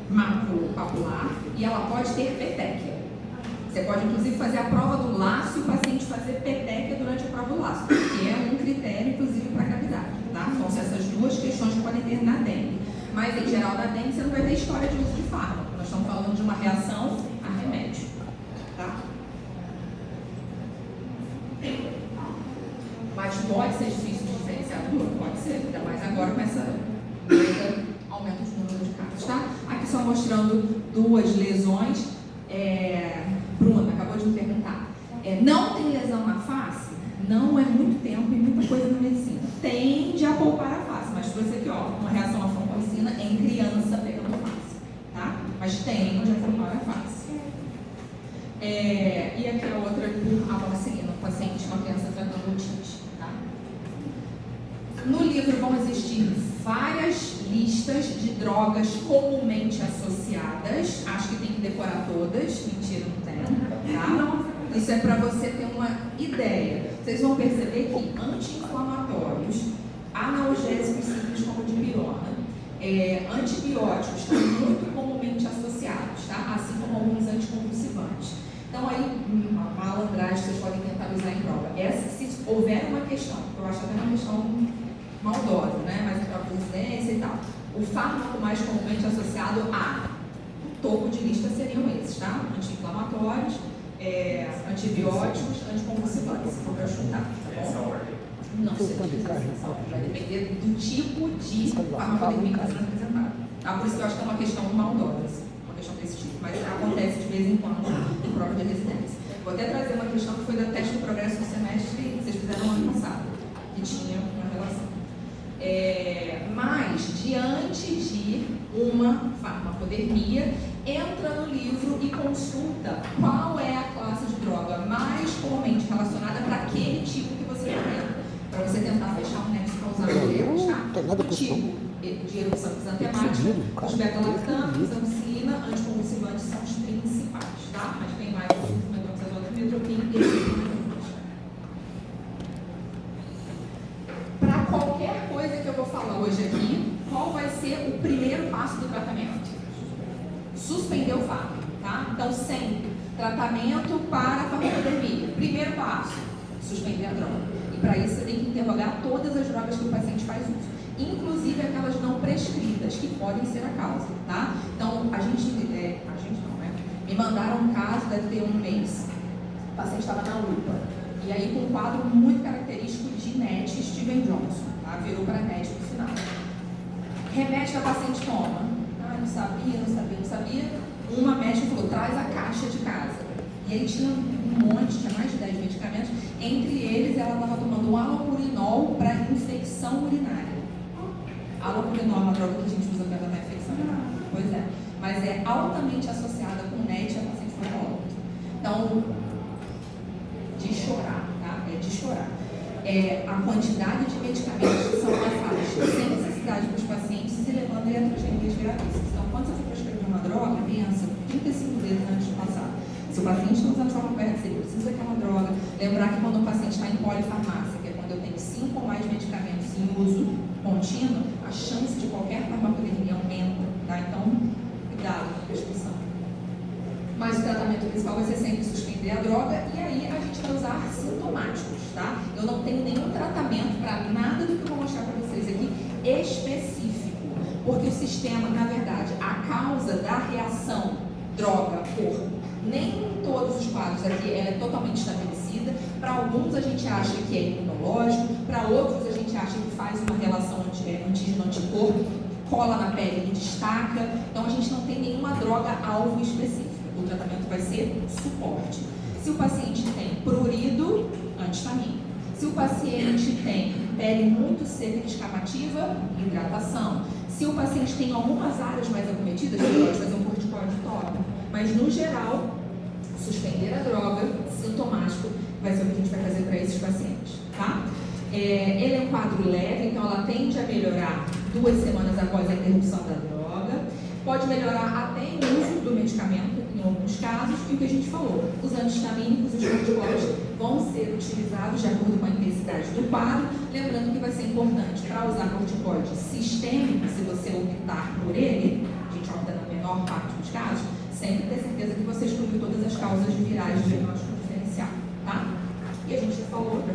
macropapular e ela pode ter petéquia. Você pode, inclusive, fazer a prova do laço e o paciente fazer petéquia durante a prova do laço, que é um critério, inclusive, para a gravidade, tá? Então, são essas duas questões que podem ter na dengue. Mas, em geral, na dengue, você não vai ter história de uso de fármaco. Nós estamos falando de uma reação a remédio, tá? Mas pode ser difícil de diferenciar do outro, pode ser, ainda mais agora com essa aumento de número de casos, tá? Aqui só mostrando duas lesões. Bruna acabou de me perguntar. Não tem lesão na face? Não é muito tempo e muita coisa na medicina. Tende a poupar a face, mas trouxe aqui, ó, uma reação à vancomicina em criança pegando a face, tá? Mas tende a poupar a face. E aqui a outra por amoxicilina, um paciente, uma criança tratando otite, tá? No livro vão existir várias listas de drogas comumente associadas. Acho que tem que decorar todas. Mentira, não tem, tá? Isso é para você ter uma ideia. Vocês vão perceber que anti-inflamatórios, analgésicos simples como dipirona, antibióticos estão muito comumente associados, tá? Assim como alguns anticonvulsivantes. Então aí, uma malandragem vocês podem tentar usar em prova. Se houver uma questão, que eu acho até uma questão maldosa, né? Mas para a presidência e tal. O fármaco mais comumente associado a topo de lista seriam esses, tá? Anti-inflamatórios, antibióticos, anticonvulsivantes, se for para chutar, tá bom? Não sei vai depender do tipo de farmacoterapia que está sendo apresentado. Tá? Por isso que eu acho que é uma questão maldosa, uma questão desse tipo, mas acontece de vez em quando em prova de residência. Vou até trazer uma questão que foi da teste do progresso do semestre que vocês fizeram no ano passado, que tinha uma relação. Mas, diante de uma farmacodermia, entra no livro e consulta qual é a classe de droga mais comumente relacionada para aquele tipo que você está vendo, para você tentar fechar um nexo causal de erros, tá? O tipo de erupção exantemática, os beta-lactames, amoxicilina, anticonvulsivantes são os principais, tá? Mas tem mais metropina e para qualquer coisa que eu vou falar hoje aqui, qual vai ser o primeiro passo do tratamento? Suspender o fármaco, tá? Então, sempre, tratamento para a farmacoterapia. Primeiro passo, suspender a droga. E para isso, você tem que interrogar todas as drogas que o paciente faz uso, inclusive aquelas não prescritas, que podem ser a causa, tá? Então, a gente não, né? Me mandaram um caso, deve ter um mês, o paciente estava na UPA, e aí com um quadro muito característico de NET Steven Johnson, tá? Virou para NET no final. Remédio que a paciente toma. Não sabia. Uma médica falou, traz a caixa de casa. E aí tinha um monte, tinha mais de 10 medicamentos. Entre eles, ela estava tomando um alopurinol para infecção urinária. Alopurinol é uma droga que a gente usa para tratar infecção urinária. Pois é. Mas é altamente associada com NET e a paciente foi ao óbito. Então, de chorar, tá? De chorar. A quantidade de medicamentos que são passados sem necessidade para os pacientes se levando a iatrogenias gravíssimas. Então, quando você for prescrever uma droga, pensa 35 vezes antes de passar. Se o paciente está usando farmacopédia, você precisa daquela droga. Lembrar que quando o paciente está em polifarmácia, que é quando eu tenho 5 ou mais medicamentos em uso contínuo, a chance de qualquer farmacoterapia aumenta, tá? Então, cuidado com a prescrição. Mas o tratamento principal vai ser sempre suspender a droga e aí a gente vai usar sintomáticos, tá? Eu não tenho nenhum tratamento para nada do que eu vou mostrar para vocês aqui específico, porque o sistema, na verdade, a causa da reação droga-corpo, nem em todos os quadros aqui ela é totalmente estabelecida. Para alguns a gente acha que é imunológico, para outros a gente acha que faz uma relação antígeno-anticorpo, cola na pele e destaca. Então a gente não tem nenhuma droga-alvo específica. O tratamento vai ser suporte. Se o paciente tem prurido, anti-histamínico. Se o paciente tem pele muito seca e descamativa, hidratação. Se o paciente tem algumas áreas mais acometidas, você pode fazer um corticoide tópico. Mas, no geral, suspender a droga, sintomático, vai ser o que a gente vai fazer para esses pacientes, tá? Ele é um quadro leve, então ela tende a melhorar 2 semanas após a interrupção da droga. Pode melhorar até em uso do medicamento, em alguns casos, e o que a gente falou, os antihistamínicos e os corticoides vão ser utilizados de acordo com a intensidade do quadro, lembrando que vai ser importante para usar corticoide sistêmico, se você optar por ele, a gente opta na menor maior parte dos casos, sempre ter certeza que você excluiu todas as causas virais de diagnóstico diferencial, tá? E a gente já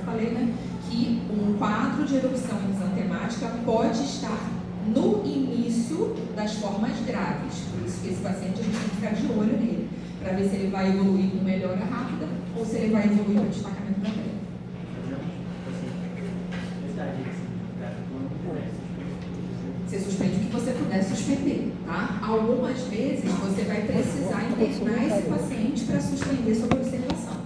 falei, né, que um quadro de erupção exantemática pode estar no início das formas graves. Por isso que esse paciente a gente tem que ficar de olho nele, para ver se ele vai evoluir com melhora rápida ou se ele vai evoluir com destacamento da pele. Você suspende o que você puder suspender, tá? Algumas vezes você vai precisar internar esse paciente para suspender sob observação.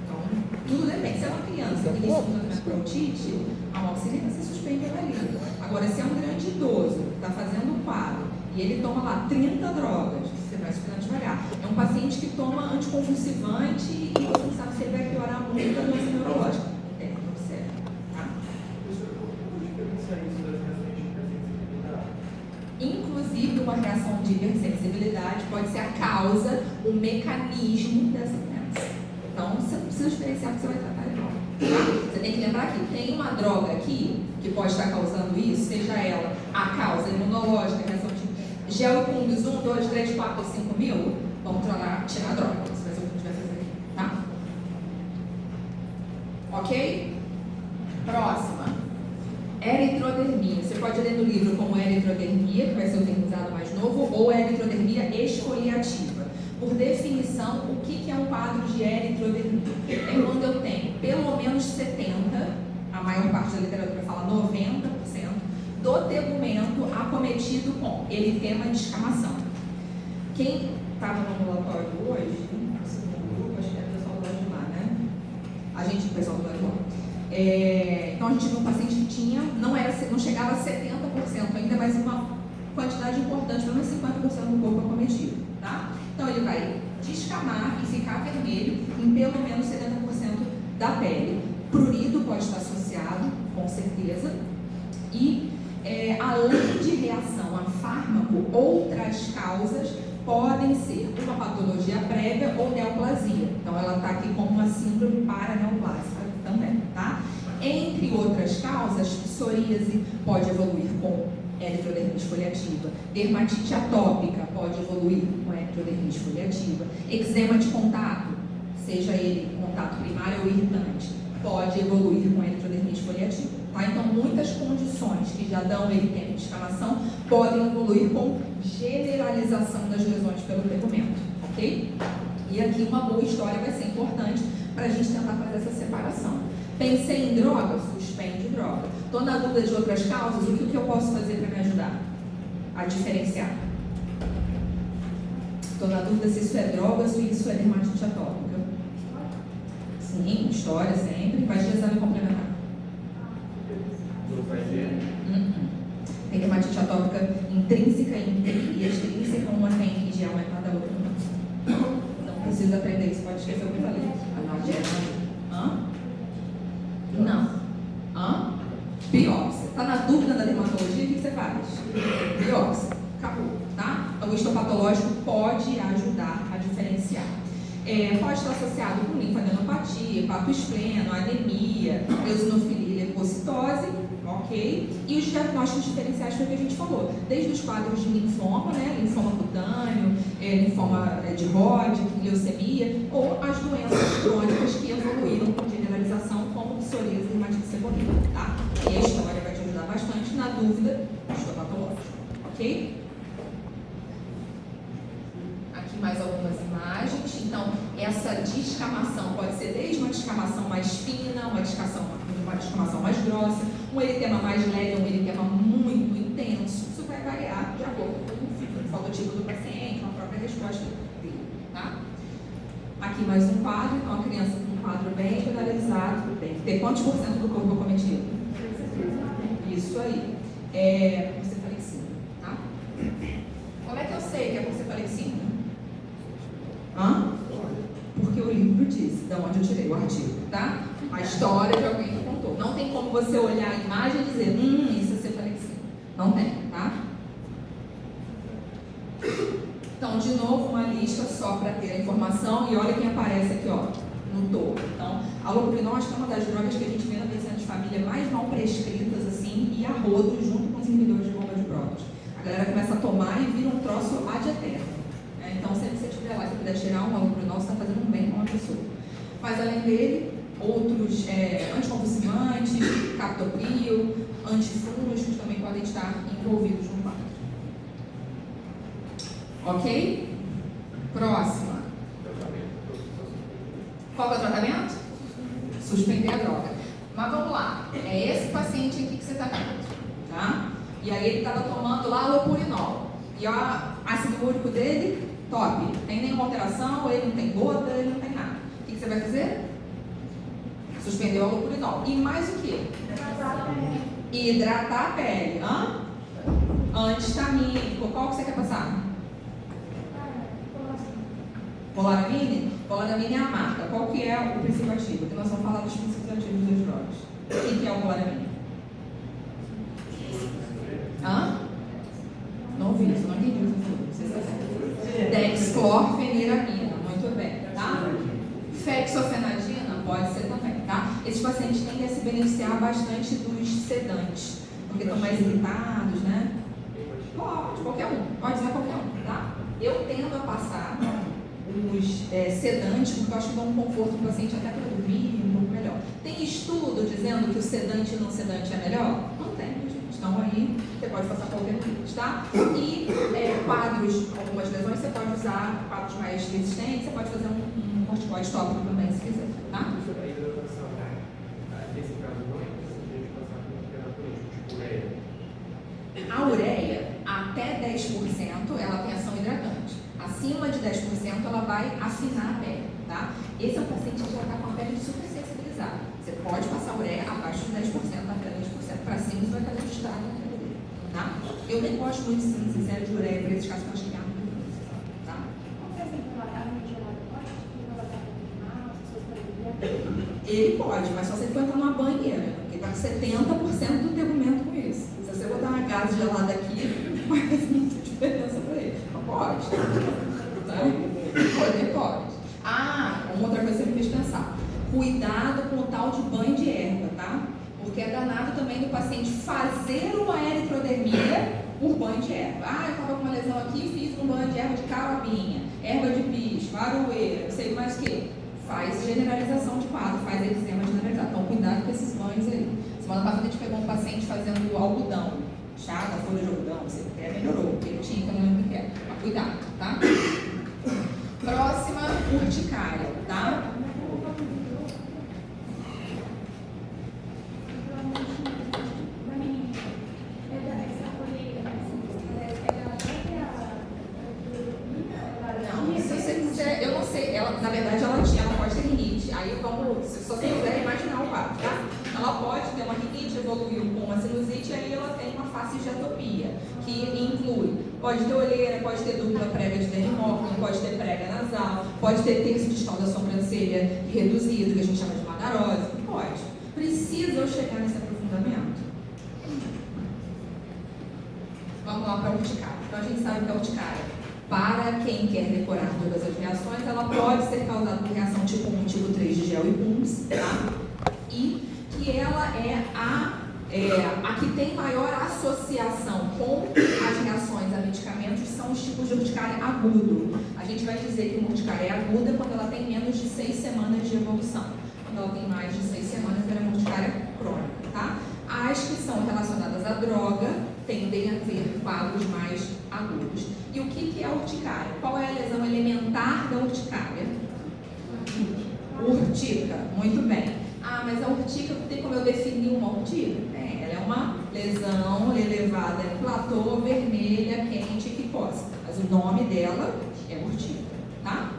Então, tudo depende. Se é uma criança que inicia um tratamento para otite, a amoxicilina você suspende ela ali. Agora, se é um grande idoso que está fazendo um quadro e ele toma lá 30 drogas, você vai suspendendo devagar. É um paciente que toma anticonvulsivante e você não sabe se ele vai piorar muito a doença neurológica. Observa, tá? Inclusive, uma reação de hipersensibilidade pode ser a causa, o mecanismo dessa doença. Então, você não precisa diferenciar que você vai tratar ele não. Tá? Você tem que lembrar que tem uma droga aqui que pode estar causando isso, seja ela a causa imunológica, reação de geocumbis 1, 2, 3, 4 ou 5 mil, vamos tirar a droga. Isso vai ser o que a gente vai fazer aqui, tá? Ok? Próxima. Eritrodermia. Você pode ler no livro como eritrodermia, que vai ser o termo usado mais novo, ou eritrodermia esfoliativa. Por definição, o que é um quadro de eritrodermia? É quando eu tenho pelo menos 70%, a maior parte da literatura fala 90%, do tegumento acometido com eritema de escamação. Quem estava no ambulatório hoje, segundo grupo, acho que era o pessoal do lado de lá, né? A gente, o pessoal do lado de lá. Então a gente viu um paciente que tinha, não chegava a 70% ainda, mas uma quantidade importante, pelo menos 50% do corpo acometido, tá? Então ele vai descamar e ficar vermelho em pelo menos 70% da pele. Prurido pode estar associado, com certeza, e além de reação a fármaco, outras causas podem ser uma patologia prévia ou neoplasia. Então ela está aqui como uma síndrome paraneoplásica também, tá? Entre outras causas, psoríase pode evoluir com eritrodermite esfoliativa, dermatite atópica pode evoluir com eritrodermite esfoliativa, eczema de contato, seja ele contato primário ou irritante, pode evoluir com eritrodermite esfoliativa, tá? Então muitas condições que já dão eritema de escamação podem evoluir com generalização das lesões pelo tegumento, ok? E aqui uma boa história vai ser importante para a gente tentar fazer essa separação. Pensei em droga? Suspende droga. Estou na dúvida de outras causas, o que eu posso fazer para me ajudar a diferenciar? Estou na dúvida se isso é droga ou se isso é dermatite atópica. Sim, história sempre. Vai de exame complementar. Tem dermatite atópica intrínseca e extrínseca, uma tem que aumentada, a outra não. Não precisa aprender isso, pode esquecer o que eu falei. Não. Biópsia. Está na dúvida da dermatologia, o que você faz? Biópsia. Acabou, tá? Então o histopatológico pode ajudar a diferenciar. Pode estar associado com linfadenopatia, hepatoespleno, anemia, eosinofilia e leucocitose, ok? E os diagnósticos diferenciais foi o que a gente falou, desde os quadros de linfoma, né? Linfoma cutâneo, linfoma de Hodgkin, leucemia, ou as doenças crônicas que evoluíram com generalização, como psoríase e dermatite seborreica, tá? E a história vai te ajudar bastante na dúvida histopatológica, ok? Aqui mais algumas imagens. Então, essa descamação pode ser desde uma descamação mais fina, uma descamação mais grossa, um eritema mais leve, um eritema muito intenso. Isso vai variar de acordo com o fenotipo do paciente, com a própria resposta dele, tá? Aqui mais um quadro. Então, a criança com um quadro bem generalizado, tem que ter quantos por cento do corpo acometido? Isso aí. Bucefalexina, tá? Como é que eu sei que é bucefalexina? Porque o livro diz, da onde eu tirei o artigo, tá? A história de alguém que contou. Não tem como você olhar a imagem e dizer, isso é cefalexina. Não tem, tá? Então, de novo, uma lista só para ter a informação. E olha quem aparece aqui, ó, no topo. Então, a allopurinol é uma das drogas que a gente vê na medicina de família mais mal prescritas, assim, e a rodo, junto com os inibidores de bomba de prótons. A galera começa a tomar e vira um troço adjetivo. puder tirar um allopurinol, você está fazendo um bem para uma pessoa. Mas além dele, outros anticonvulsivantes, captopril, antifúngicos também podem estar envolvidos no quadro. Ok? Próxima. Qual é o tratamento? Suspender a droga. Mas vamos lá. É esse paciente aqui que você está vendo, tá? E aí ele estava tomando lá allopurinol. E o ácido úrico dele, top. Não tem nenhuma alteração, ele não tem gota, ele não tem nada. O que você vai fazer? Suspender o allopurinol. E mais o quê? Hidratar a pele. Antihistamínico. Qual que você quer passar? Polaramine? Polaramine é a marca. Qual que é o princípio ativo? Porque nós vamos falar dos princípios ativos das drogas. O que é o polaramine? Não ouvi isso, não entendi o que você falou. Dexclorfeniramina. Muito bem, tá? Fexofenadina pode ser também, tá? Esses pacientes tendem a se beneficiar bastante dos sedantes, porque estão mais irritados, né? Pode, qualquer um. Pode usar qualquer um, tá? Eu tendo a passar os sedantes, porque eu acho que dão um conforto para o paciente até para dormir um pouco melhor. Tem estudo dizendo que o sedante e não sedante é melhor? Não tem, gente. Então aí você pode passar qualquer coisa, tá? E quadros, algumas lesões, você pode usar quadros mais resistentes, você pode fazer um corticoide tópico também, se quiser, tá? A ureia, até 10%, ela tem ação hidratante. Acima de 10%, ela vai afinar a pele, tá? Esse é um paciente que já está com a pele super sensibilizada. Você pode passar ureia abaixo de 10%, até 10%. Para cima, você vai fazer um estrago na pele dele, tá? Eu nem gosto muito, sim, sincero, de ureia para esses casos, porque eu acho que é muito, tá? Ele pode, mas só se ele for entrar numa banheira, porque está com 70% do termômetro com isso. Se você botar uma gás gelada aqui, não vai fazer muita diferença para ele. Não pode. Pode. Uma outra coisa que você me fez pensar. Cuidado com o tal de banho de erva, tá? Porque é danado também do paciente fazer uma eritrodermia por banho de erva. Eu estava com uma lesão aqui, fiz um banho de erva de carabinha, erva de bicho, aroeira, não sei mais o que. Faz generalização de quadro, faz eczema generalizado. Então, cuidado com esses banhos aí. Semana passada a gente pegou um paciente fazendo algodão, chá da folha de algodão, você até melhorou, porque ele tinha, que eu não lembro o que é. Mas cuidado, tá? Próxima, urticária, tá? Não, se você quiser, eu não sei, ela, na verdade ela pode ter rinite, aí vamos, se você quiser imaginar o quadro, tá? Ela pode ter uma rinite, evoluiu com uma sinusite, e aí ela tem uma face de atopia, que inclui, pode ter olheira, pode ter dupla prega de dermóclone, pode ter prega nasal, pode ter terço distal da sobrancelha reduzido, que a gente chama de magarose, pode. Precisa eu chegar nesse aprofundamento? Vamos lá para a urticária. Então a gente sabe que a urticária, para quem quer decorar todas as reações, ela pode ser causada por reação tipo 1, tipo 3 de gel e pums, tá? E que ela é a que tem maior associação com as reações a medicamentos são os tipos de urticária agudo. A gente vai dizer que uma urticária é aguda quando ela tem menos de 6 semanas de evolução. Quando ela tem mais de 6 semanas, ela é uma urticária crônica, tá? As que são relacionadas à droga tendem a ter quadros mais agudos. E o que é a urticária? Qual é a lesão elementar da urticária? Urtica, muito bem. Mas a urtica, tem como eu definir uma urtica? Ela é uma lesão elevada em platô, vermelha, quente, que coça. Mas o nome dela é urtica, tá?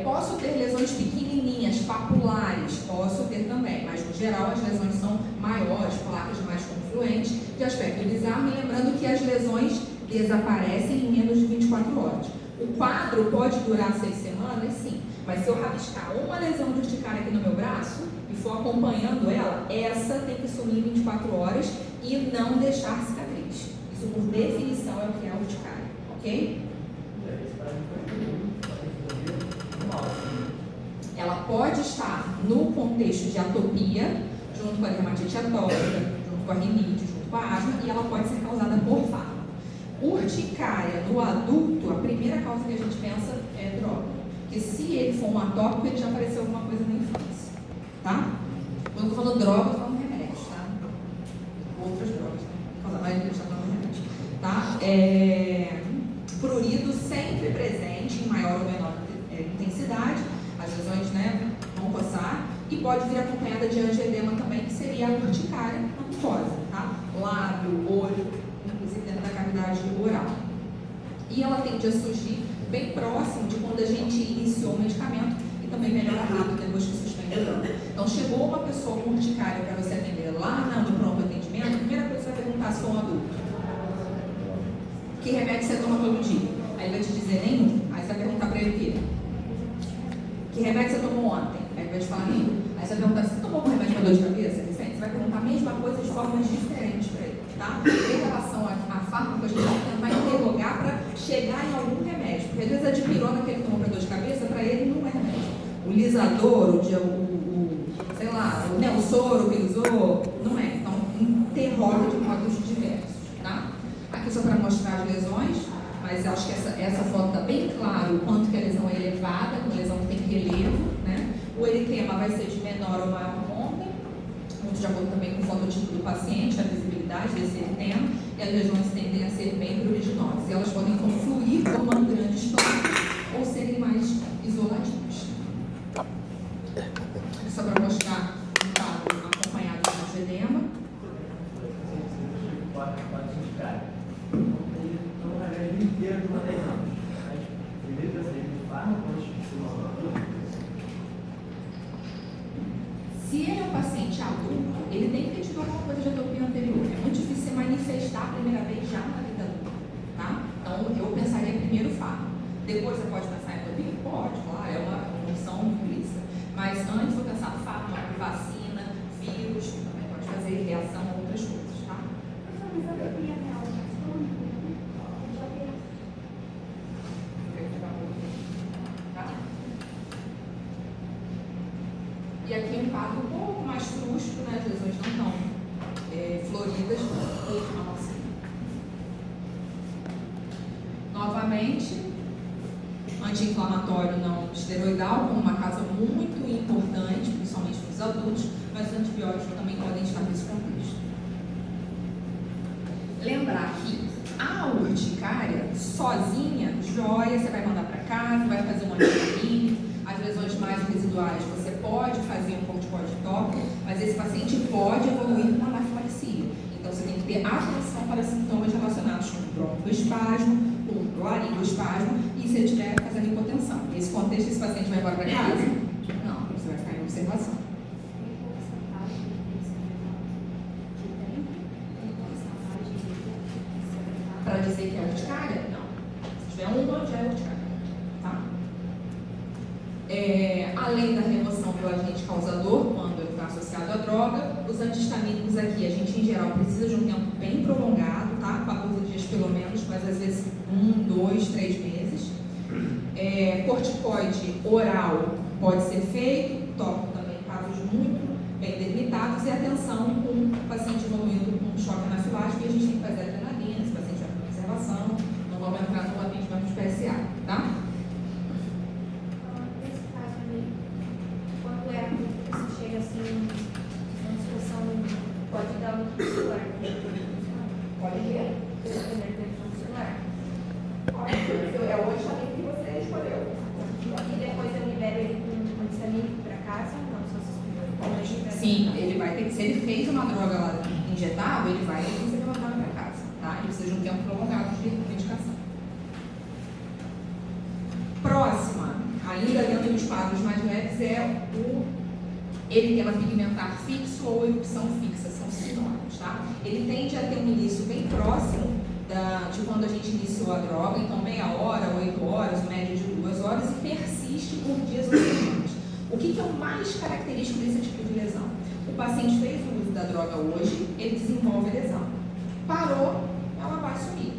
Posso ter lesões pequenininhas, papulares, posso ter também, mas no geral as lesões são maiores, placas mais confluentes, de aspecto bizarro, e lembrando que as lesões desaparecem em menos de 24 horas. O quadro pode durar 6 semanas, sim, mas se eu rabiscar uma lesão de urticária aqui no meu braço e for acompanhando ela, essa tem que sumir em 24 horas e não deixar cicatriz. Isso, por definição, é o que é a urticária, ok? Ela pode estar no contexto de atopia, junto com a dermatite atópica, junto com a rinite, junto com a asma, e ela pode ser causada por fármaco. Urticária no adulto, a primeira causa que a gente pensa é droga. Porque se ele for um atópico, ele já apareceu alguma coisa na infância. Tá? Quando eu estou falando droga, eu estou falando remédio, tá? Outras drogas, né? A maioria está falando remédio. Tá? Prurido sempre presente, em maior ou menor intensidade. As lesões, né, vão coçar. E pode vir acompanhada de angioedema também, que seria a urticária na mucosa, tá? Lábio, olho, inclusive dentro da cavidade oral. E ela tende a surgir bem próximo de quando a gente iniciou o medicamento e também melhora rápido depois que suspende o plano. Então, chegou uma pessoa com urticária para você atender lá no pronto atendimento, a primeira coisa que você vai perguntar se for um adulto. Que remédio você toma todo dia? Aí ele vai te dizer nenhum. Aí você vai perguntar para ele o quê? Que remédio você tomou ontem? Aí ele vai te falar nenhum. Aí você vai perguntar, você tomou algum remédio para dor de cabeça? Você vai perguntar a mesma coisa de formas diferentes para ele, tá? Em relação a fármaco, a gente vai tentar interrogar para chegar em algum remédio. Porque às vezes a dipirona que ele tomou para dor de cabeça, para ele não é remédio. O lisador, sei lá, o soro que ele usou, não é. Então, interroga de modos diversos, tá? Aqui só para mostrar as lesões, mas acho que essa foto está bem claro o quanto que a lesão é elevada, uma lesão que tem relevo, né? O eritema vai ser de menor ou maior monta, muito de acordo também com o fototipo do paciente, a visibilidade desse eritema, e as lesões tendem a ser bem pruriginosas. E elas podem confluir formando grandes tocos ou serem mais isoladinhas. Só para mostrar um quadro acompanhado de edema. Se ele é um paciente adulto, ele tem que ter tido alguma coisa de atopia anterior. É muito difícil se manifestar a primeira vez já na vida adulta, tá? Então, eu pensaria primeiro fármaco. Depois você pode pensar em atopia? Pode, claro, é uma opção implícita. Mas antes vou pensar fármaco, vacina, vírus, também pode fazer reação a outras coisas, tá? E aqui um quadro um pouco mais frustro, né? As lesões não estão floridas. Novamente, anti-inflamatório não esteroidal, como uma causa muito importante, principalmente nos adultos, mas os antibióticos também podem estar nesse contexto. Lembrar que a urticária, sozinha, joia, você vai mandar para casa, vai fazer uma antihistamínica. As lesões mais residuais, você pode fazer um corticoide tópico, mas esse paciente pode evoluir com anafilaxia. Então, você tem que ter atenção para sintomas relacionados com broncoespasmo, com laringoespasmo e se ele estiver fazendo hipotensão. Nesse contexto, esse paciente vai embora para casa? Não, você vai ficar em observação. Para dizer que é urticária? Não. Se tiver uma, já é urticária. Tá? Além da remoção do agente causador, quando ele está associado à droga, os antihistamínicos aqui, a gente em geral precisa de um tempo bem prolongado, tá? 14 dias pelo menos, mas às vezes 1, 2, 3 meses. Corticoide oral pode ser feito, tópico também em casos muito bem delimitados, e atenção com o paciente evoluindo com choque anafilático, e a gente tem que fazer adrenalina, esse paciente vai para observação, não vamos entrar no atendimento de PSA, tá? Assim, uma discussão pode dar um celular. Pode ver. Celular. Pode. É o antihistamínico que você escolheu. E depois eu libero ele com um antihistamínico para casa? Não, só se sim, ele vai ter que, se ele fez uma droga lá injetável, ele vai ser levantado para casa, tá? Ele precisa de um tempo prolongado de medicação. Próxima, ainda dentro dos quadros mais leves, é o eritema pigmentar fixo ou erupção fixa, são sinônimos, tá? Ele tende a ter um início bem próximo de quando a gente iniciou a droga, então meia hora, 8 horas, média de 2 horas, e persiste por dias ou semanas. O que é o mais característico desse tipo de lesão? O paciente fez o uso da droga hoje, ele desenvolve a lesão. Parou, ela vai sumir.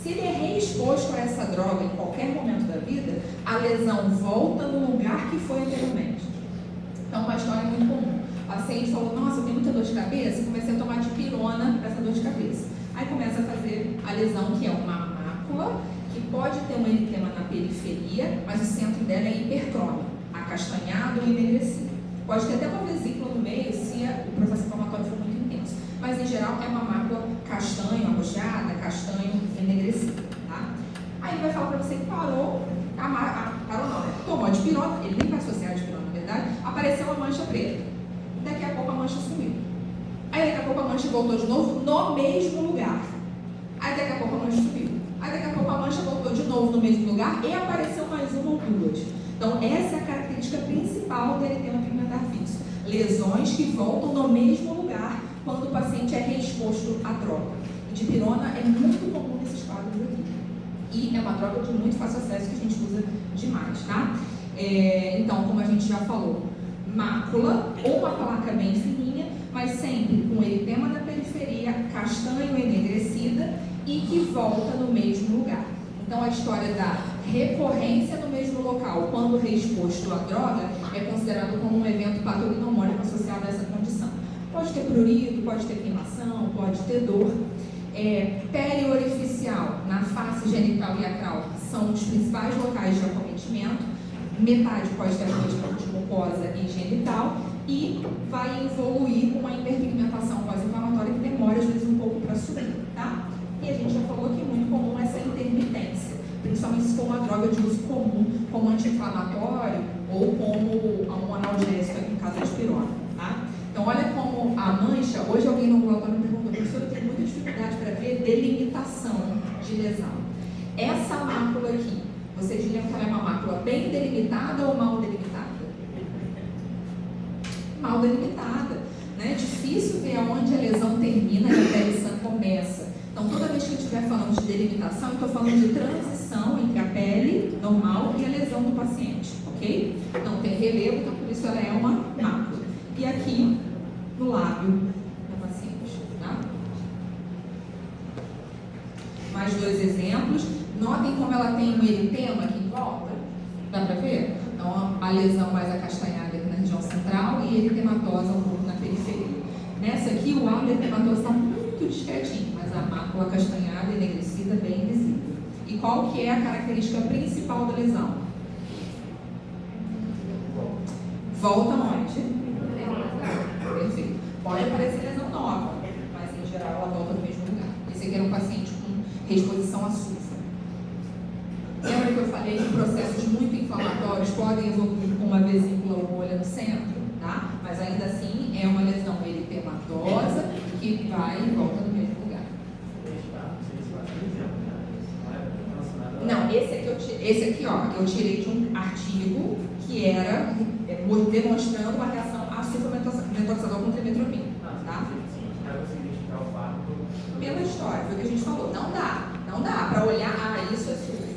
Se ele é reexposto a essa droga em qualquer momento da vida, a lesão volta no lugar que foi anteriormente. Então, uma história muito comum. O paciente falou, nossa, eu tenho muita dor de cabeça, e comecei a tomar dipirona para essa dor de cabeça. Aí começa a fazer a lesão, que é uma mácula, que pode ter um eritema na periferia, mas o centro dela é hipertrônico, acastanhado ou enegrecido. Pode ter até uma vesícula no meio se o processo inflamatório for muito intenso, mas em geral é uma mácula castanho, arrojada, castanho, enegrecido, tá? Aí ele vai falar para você que parou, parou não, né? Tomou a dipirona, ele nem vai associar a dipirona, na verdade, apareceu uma mancha preta. Daqui a pouco a mancha sumiu. Aí daqui a pouco a mancha voltou de novo no mesmo lugar. Aí daqui a pouco a mancha sumiu. Aí daqui a pouco a mancha voltou de novo no mesmo lugar e apareceu mais uma ou duas. Então essa é a característica principal do eritema pigmentar fixo. Lesões que voltam no mesmo lugar quando o paciente é reexposto à droga. E dipirona é muito comum nesses quadros aqui. E é uma droga de muito fácil acesso que a gente usa demais, tá? Então, como a gente já falou, mácula ou uma placa bem fininha, mas sempre com eritema na periferia, castanho enegrecida e que volta no mesmo lugar. Então, a história da recorrência no mesmo local quando reexposto à droga é considerado como um evento patognomônico associado a essa condição. Pode ter prurido, pode ter queimação, pode ter dor. Periorificial, na face genital e acral, são os principais locais de acometimento. Metade pode ter acometimento de mucosa e genital e vai evoluir com uma hiperpigmentação pós-inflamatória que demora às vezes um pouco para subir, tá? E a gente já falou que é muito comum essa intermitência, principalmente se for uma droga de uso comum, como anti-inflamatório ou como um analgésico, no caso da dipirona, tá? Então, olha como a mancha, hoje alguém no ambulatório me perguntou, professor, eu tenho muita dificuldade para ver delimitação de lesão. Essa mácula aqui, vocês diriam que ela é uma mácula bem delimitada ou mal delimitada? Mal delimitada, né? Difícil ver aonde a lesão termina e a pele sã começa. Então, toda vez que eu estiver falando de delimitação, eu estou falando de transição entre a pele normal e a lesão do paciente, ok? Não tem relevo, então por isso ela é uma mácula. E aqui, no lábio da paciente, tá? Mais dois exemplos. Notem como ela tem um eritema aqui em volta. Dá para ver? Então, a lesão mais acastanhada aqui na região central e eritematosa um pouco na periferia. Nessa aqui, o alvo eritematoso está muito discretinho, mas a mácula acastanhada e enegrecida bem visível. E qual que é a característica principal da lesão? Volta onde? Perfeito. Pode aparecer lesão nova, mas em geral ela volta no mesmo lugar. Esse aqui era um paciente com reexposição a sulfa. Lembra que eu falei que processos muito inflamatórios podem evoluir com uma vesícula ou bolha no centro, tá? Mas ainda assim é uma lesão eritematosa que vai e volta no mesmo lugar. Não, esse aqui, ó, eu tirei de um artigo que era demonstrando uma reação a sulfametoxazol com trimetropina, tá? Pela história, foi o que a gente falou. Não dá para olhar, isso é sulfa.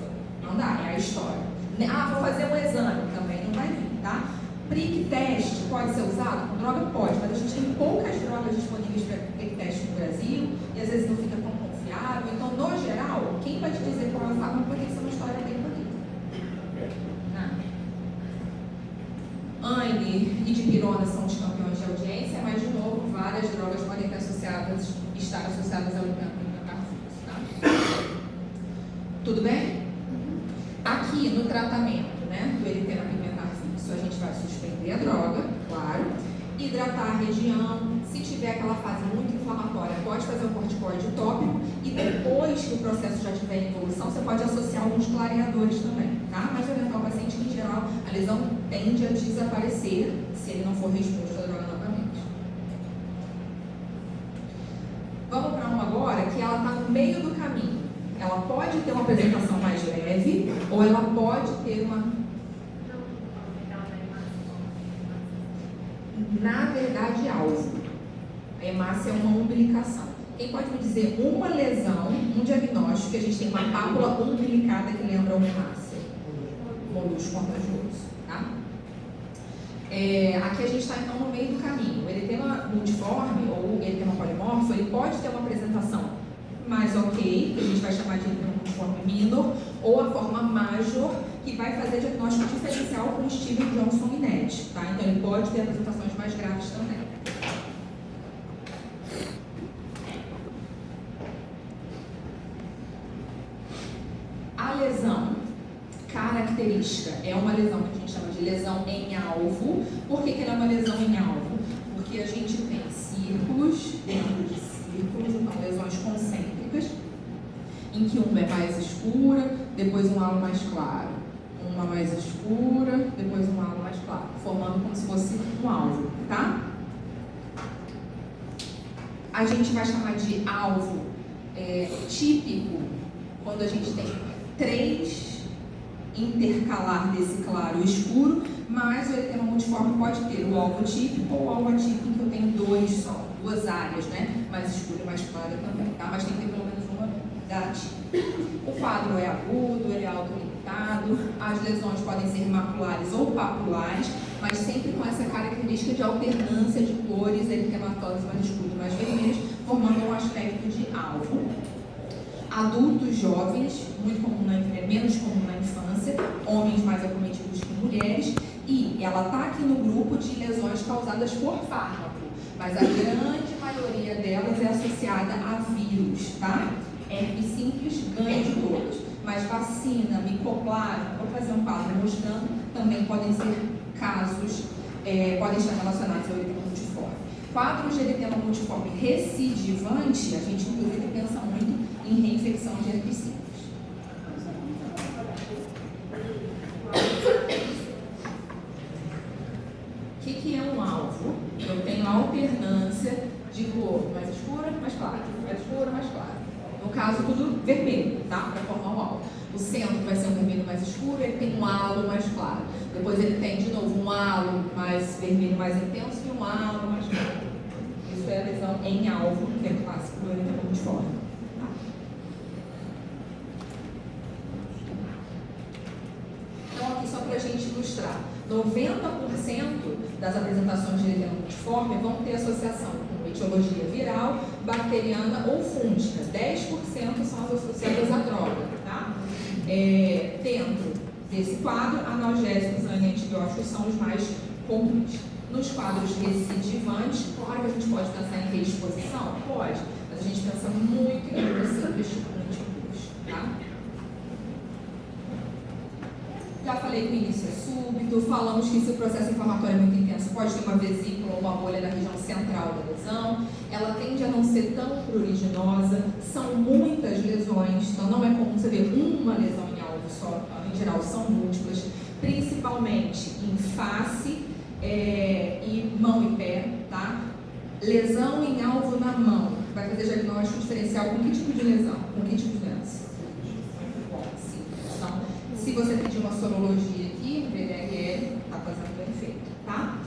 Não dá, é a história. Vou fazer um exame, também não vai vir, tá? Prick test pode ser usado? Com droga pode, mas a gente tem poucas drogas disponíveis para prick test no Brasil e às vezes não fica tão confiável. Então, no geral, quem vai te dizer qual é o fármaco vai ter que ser uma história bem bonita. ANE e dipirona são os campeões de audiência, mas, de novo, várias drogas podem estar associadas ao pigmentar fixo, tá? Tudo bem? Aqui, no tratamento, né, do eritema pigmentar fixo, a gente vai suspender a droga, claro, hidratar a região. Se tiver aquela fase muito inflamatória, pode fazer um corticoide tópico e depois que o processo já estiver em evolução, você pode associar alguns clareadores também, tá? Mas orientar o paciente que, em geral, a lesão tende a desaparecer se ele não for reexposto à droga novamente. Vamos para uma agora que ela está no meio do caminho. Ela pode ter uma apresentação mais leve ou ela pode ter uma... Na verdade, alvo. A hemácia é uma umbilicação. Quem pode me dizer uma lesão, um diagnóstico que a gente tem uma pápula umbilicada que lembra uma hemácia? Molusco contagioso, tá? Aqui a gente está então no meio do caminho. O eritema multiforme ou o eritema polimorfo, ele pode ter uma apresentação mais ok, que a gente vai chamar de eritema multiforme minor, ou a forma major, que vai fazer diagnóstico diferencial com Steven Johnson e NET, tá? Então ele pode ter apresentações mais graves também. lesão característica é uma lesão que a gente chama de lesão em alvo. Por que ela é uma lesão em alvo? Porque a gente tem círculos dentro de círculos, então lesões concêntricas, em que uma é mais escura, depois um halo mais claro, uma mais escura, depois um halo mais claro, formando como se fosse um alvo, tá? A gente vai chamar de alvo típico quando a gente tem 3 intercalar desse claro e escuro, mas o eritema multiforme pode ter o alvo típico ou o alvo atípico, em que eu tenho 2 só, 2 áreas, né? Mais escura e mais clara também, tá? Mas tem que ter pelo menos uma da atípica. O quadro é agudo, ele é autolimitado, as lesões podem ser maculares ou papulares, mas sempre com essa característica de alternância de cores eritematosas mais escuras e mais vermelhas, formando um aspecto de alvo. Adultos jovens, menos comum na infância, homens mais acometidos que mulheres, e ela está aqui no grupo de lesões causadas por fármaco, mas a grande maioria delas é associada a vírus, tá? Herpes simples ganha de todas, mas vacina, micoplasma, vou fazer um quadro mostrando, também podem ser casos, podem estar relacionados ao eritema multiforme. Quadros de eritema multiforme recidivante, a gente inclusive pensa muito em reinfecção de herpes simples. O que é um alvo? Eu tenho alternância de cor mais escura, mais clara, mais escura, mais clara. No caso, tudo vermelho, tá? Para formar o alvo. O centro vai ser um vermelho mais escuro, ele tem um halo mais claro. Depois ele tem, de novo, um halo mais vermelho mais intenso e um halo mais claro. Isso é a lesão em alvo, que é clássico do eritema multiforme. Então, aqui só para a gente ilustrar, 90% das apresentações de eritema multiforme vão ter associação com etiologia viral, bacteriana ou fúngica. 10% são as associadas à droga, tá? Dentro desse quadro, analgésicos e antibióticos são os mais comuns. Nos quadros recidivantes, claro que a gente pode pensar em reexposição? Pode, mas a gente pensa muito em simples antibióticos, tá? Já falei que o início é súbito, falamos que se o processo inflamatório é muito intenso, pode ter uma vesícula ou uma bolha na região central da lesão, ela tende a não ser tão pruriginosa, são muitas lesões, então não é comum você ver uma lesão em alvo só, em geral são múltiplas, principalmente em face e mão e pé, tá? Lesão em alvo na mão, vai fazer diagnóstico diferencial com que tipo de lesão, com que tipo de doença? Se você pedir uma sorologia aqui, VDRL, está fazendo bem feito, tá?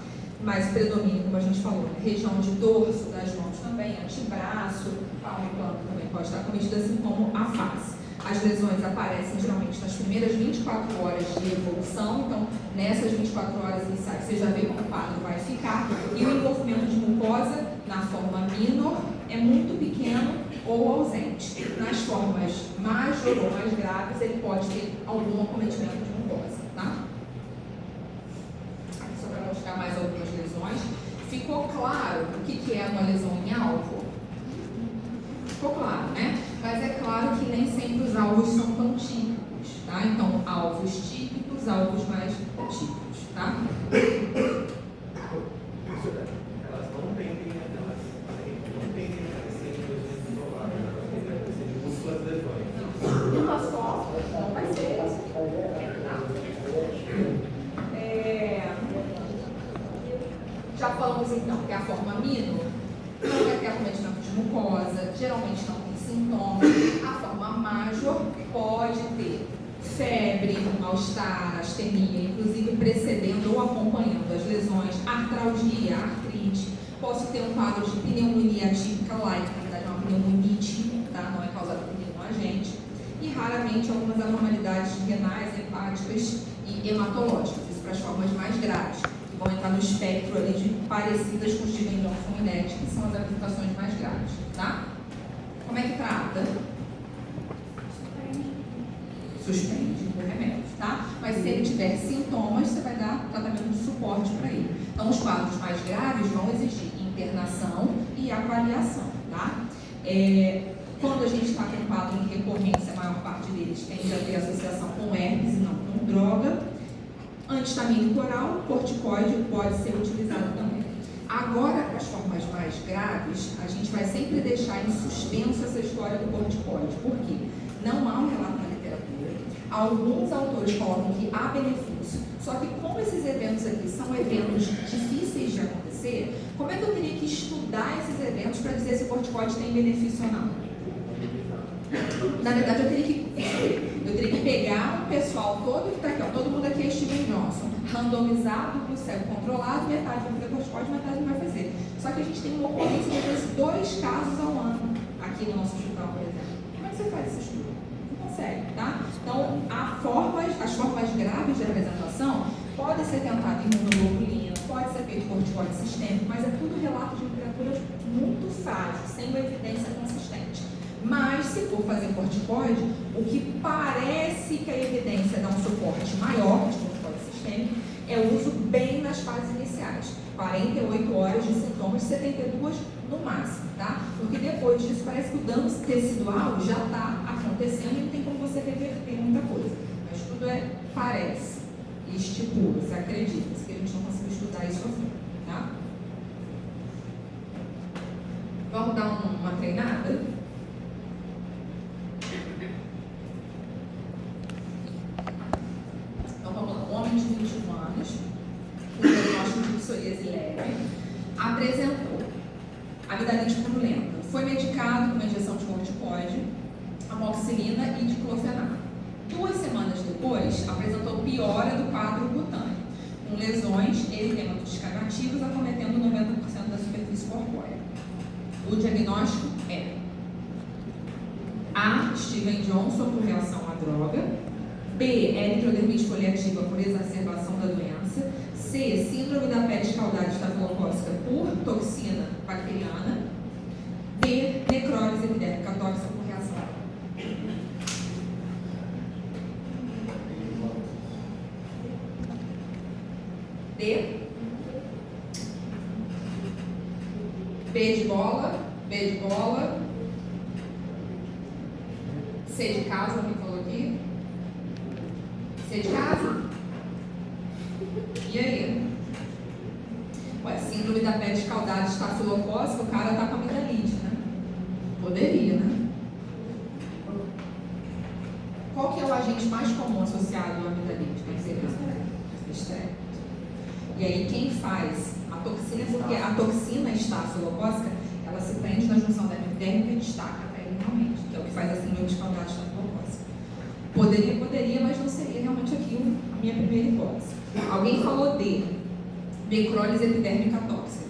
Mas predomina, como a gente falou, região de dorso das mãos também, antebraço, palma e plano também pode estar cometida, assim como a face. As lesões aparecem geralmente nas primeiras 24 horas de evolução, então nessas 24 horas iniciais você já vê como o quadro vai ficar. E o envolvimento de mucosa na forma minor é muito pequeno ou ausente. Nas formas major ou mais graves, ele pode ter algum acometimento de mucosa, tá? Aqui só para mostrar mais algumas lesões. Ficou claro o que é uma lesão em alvo? Ficou claro, né? Mas é claro que nem sempre os alvos são tão típicos, tá? Então, alvos típicos, alvos mais típicos, tá? Elas não tendem a uma só, não vai ser. Já falamos então que a forma mino não vai ter acometimento de mucosa, geralmente não tem sintomas. A forma major pode ter febre, mal-estar, astenia, inclusive precedendo ou acompanhando as lesões, artralgia, artrite. Posso ter um quadro de pneumonia atípica light, na verdade é uma pneumonite, tá? Não é causada por nenhum agente. E raramente algumas anormalidades renais, hepáticas e hematológicas, isso para as formas mais graves, que vão entrar no espectro ali de parecidas com os de Mendonça-Minetti, que são as apresentações mais graves, tá? Como é que trata? Suspende com remédio, tá? Mas se ele tiver sintomas, você vai dar tratamento de suporte para ele. Então, os quadros mais graves vão exigir internação e avaliação, tá? Quando a gente está com um quadro em recorrência, a maior parte deles tende a ter associação antistamínico oral, corticoide pode ser utilizado também. Agora, para as formas mais graves, a gente vai sempre deixar em suspenso essa história do corticoide. Por quê? Não há um relato na literatura. Alguns autores colocam que há benefício. Só que como esses eventos aqui são eventos difíceis de acontecer, como é que eu teria que estudar esses eventos para dizer se o corticoide tem benefício ou não? Na verdade, eu teria que pegar um pessoal todo que está aqui, ó, todo mundo aqui é Steven Johnson, randomizado, duplo cego controlado, metade vai fazer corticoide, metade não vai fazer. Só que a gente tem uma ocorrência de às vezes 2 casos ao ano aqui no nosso hospital, por exemplo. Como é que você faz esse estudo? Não consegue, tá? Então, as formas graves de apresentação podem ser tentadas imunoglobulina, pode ser feito corticoide sistêmico, mas é tudo relato de literatura muito frágil, sem uma evidência consistente. Mas, se for fazer corticoide, o que parece que a evidência dá um suporte maior de corticoide sistêmico é o uso bem nas fases iniciais. 48 horas de sintomas, 72 no máximo, tá? Porque depois disso parece que o dano tecidual já está acontecendo e não tem como você reverter muita coisa. Mas tudo parece, e estipula, se acredita, que a gente não conseguiu estudar isso a fundo, tá? Vamos dar uma treinada? De 21 anos, com diagnóstico de psoríase leve, apresentou amidalite purulenta, foi medicado com uma injeção de corticoide, amoxicilina e diclofenac. 2 semanas depois, apresentou piora do quadro cutâneo, com lesões e edematos descamativos acometendo 90% da superfície corpórea. O diagnóstico é A. Steven Johnson por reação à droga, B. Eritrodermite foliativa por exacerbação da doença. C. Síndrome da pele escaldada estafilocócica por toxina bacteriana. D. Necrólise epidérmica tóxica por reação. D. B de bola. B de bola. C de casa, alguém falou aqui? C de casa? E aí? Ué, síndrome da pele escaldada estafilocócica, o cara tá com amidalite, né? Poderia, né? Qual que é o agente mais comum associado à amidalite? Tem que ser estrepto. E aí quem faz a toxina, porque a toxina estafilocócica, ela se prende na junção da epidérmica e destaca a pele realmente, que é o que faz a síndrome escaldada estafilocócica. Poderia, mas não seria realmente aquilo a minha primeira hipótese. Alguém falou D. Necrólise epidérmica tóxica.